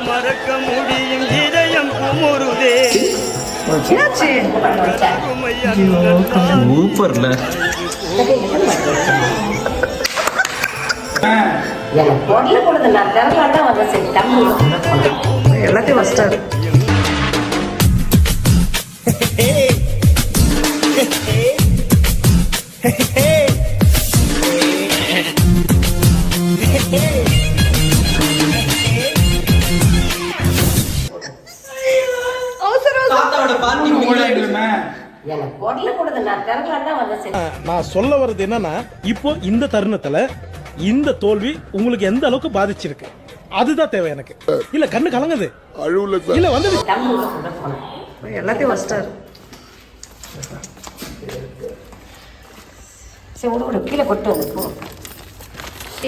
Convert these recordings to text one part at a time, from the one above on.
மறக்க முடியும் இதயம் குமுறுதே. சூப்பர்ல. எல்லாத்தையும் வச்சிட்டாரு. நான் சொல்ல வர்றது என்னன்னா, இப்போ இந்த தருணத்துல இந்த தோல்வி உங்களுக்கு எந்த அளவுக்கு பாதிச்சிருக்கு அதுதான் தேவை எனக்கு. இல்ல கண்ணு கலங்குது இல்ல வந்து எல்லாத்தையும் வச்சிட்டாரு. கீழே கொட்டு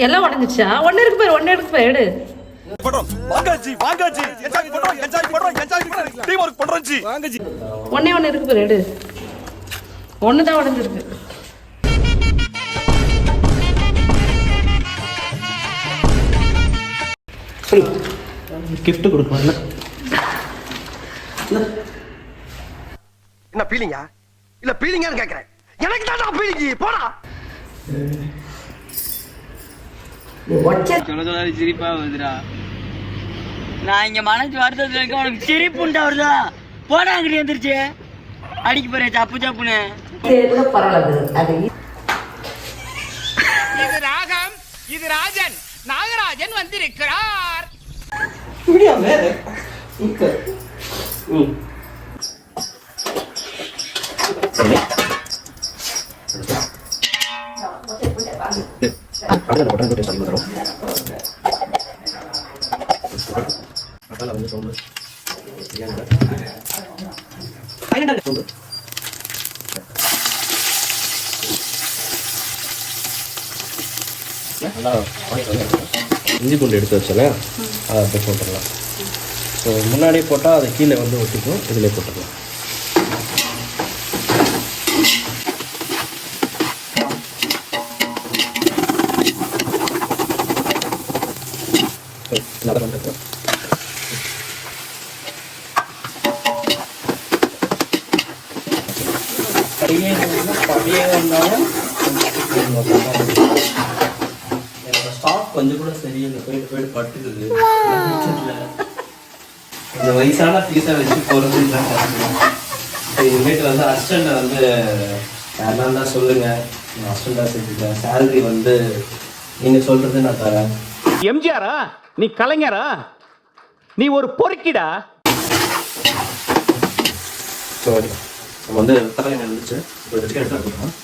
எல்லாம் உடஞ்சிச்சா? ஒன்னு இருக்கு பாரு, ஒன்னு இருக்கு பாரு, எடு. ஒன்னே ஒன்னு இருக்கு பாரு, எடு. ஒண்ணுதான் உடஞ்சிருக்கு. கிஃப்ட் கொடுக்கணும். என்ன பீலிங்கா? இல்ல பீலிங்கான்னு கேக்குறேன். எனக்கு தான் பீலிங்கி. போடா. சிரிப்பா வருதுடா. நான் இங்க மனசு வருத்தத்துல இருக்க, உனக்கு சிரிப்புண்டா வருதா? போடா அங்கிட்டு வந்துருச்சு. அடிக்க போறேன் சப்பு சப்புன்னு. இது ராகம், இது ராஜன், நாகராஜன் வந்திருக்கிறார். இஞ்சி பூண்டு எடுத்து வச்சல அதை அப்படியே போட்டுடலாம். ஸோ முன்னாடியே போட்டால் அது கீழே வந்து ஒட்டிக்கும். இதிலே போட்டுக்கலாம். படியே வந்தாலும் ஸ்டாக் கொஞ்சம் கூட சரியில்லை. போயிட்டு பட்டுக்குது. இந்த வயசான பீஸை வச்சு போகிறது இனிமேட்டு வந்து அசிஸ்டண்ட்டை வந்து யாருனா தான் சொல்லுங்க, நான் அசிஸ்டண்டாக செஞ்சுக்கிறேன். சேலரி வந்து நீங்கள் சொல்கிறது நான் தரேன். எம்ஜிஆரா? நீ கலைஞரா? நீ ஒரு பொறுக்கிடா. ஸோ நம்ம வந்து தலைங்க இருந்துச்சு. இப்போ வச்சுக்க எடுத்துக்கலாம்.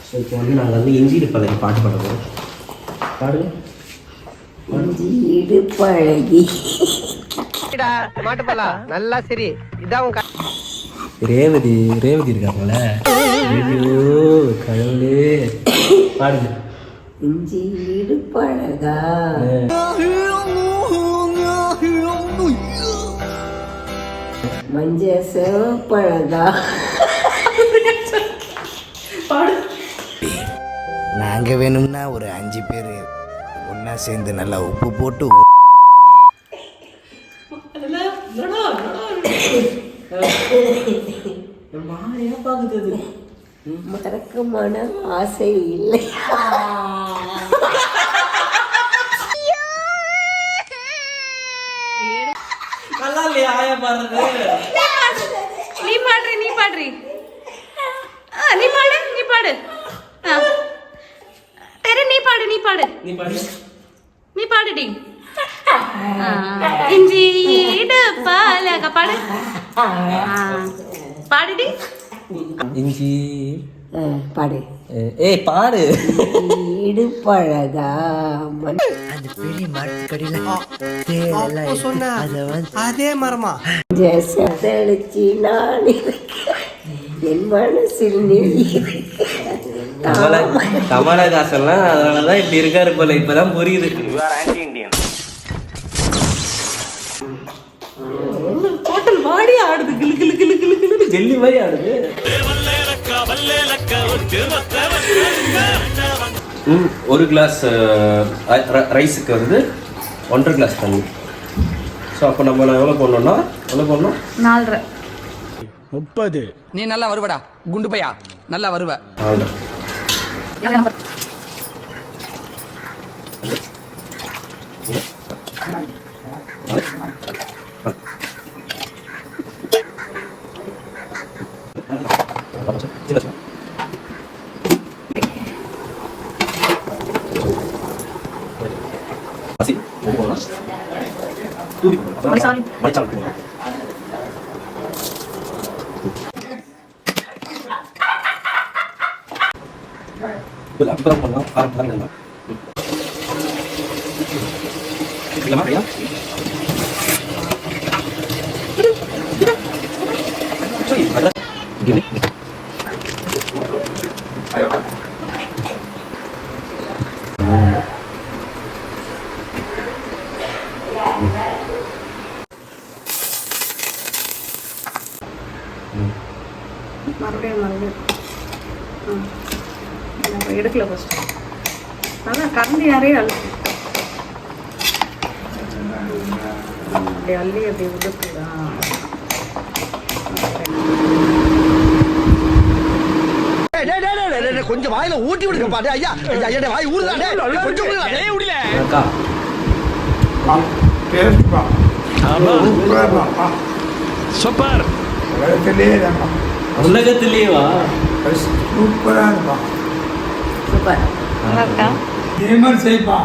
ஸோ இப்போ வந்து நாங்கள் வந்து இஞ்சி பழகி பாட்டு பாட போகிறோம். பாடுங்க. இஞ்சி பழகி மாட்டுப்பலா நல்லா சரி. இதான் ரேவதி இருக்காங்களே. ஐயோ கடவுளே. பாடுங்க. இஞ்சி பழகா மஞ்ச பழகா. நாங்க வேணும்னா ஒரு 5 பேர் ஒன்னா சேர்ந்து நல்லா உப்பு போட்டு மறக்கமான ஆசை இல்லை. நல்லா இல்லையா ஆயா பாடுறது? நீ பாடுறி நீ பாடு நீ பாடுடி. இஞ்சி பாலக பாடு. பாடிடி. இஞ்சி பாடு. ஏய் பாடு. இடுப்பழகா அந்த பெரிய மரத்துக்கடியில் சொன்னா அதே மரமா தெளிச்சு நான் என் மனசில் நீ கமலஹாசன்லாம் அதனாலதான் இப்படி இருக்காரு போல. இப்பதான் புரியுது. ஹோட்டல் வாடி ஆடுது, கிளு கிளு கிளு கிளு கிளு ஜெல்லி மாதிரி ஆடுது. ஒரு கிளாஸ் ரைஸுக்கு வந்து 1.5 கிளாஸ் தண்ணி. ஸோ அப்போ நம்ம எவ்வளோ போடணும்னா 4.5. 30. நீ நல்லா வருவடா குண்டு பையா, நல்லா வருவ. 4. மறுபடியும் எடுக்கல ஃபர்ஸ்ட். அதான் கரண்டி நிறைய அழுத்து அப்படி அள்ளி அப்படி உடுக்குதான். கொஞ்சம் வாயில ஊட்டி விடுங்க பாரு. ஐயா ஐயா வாய் ஊறுதானே, கொஞ்சம் விடல. சூப்பர். உலகத்திலேவா? சூப்பர். நல்லா இருக்கா? இதே மாதிரி செய்ப்பா.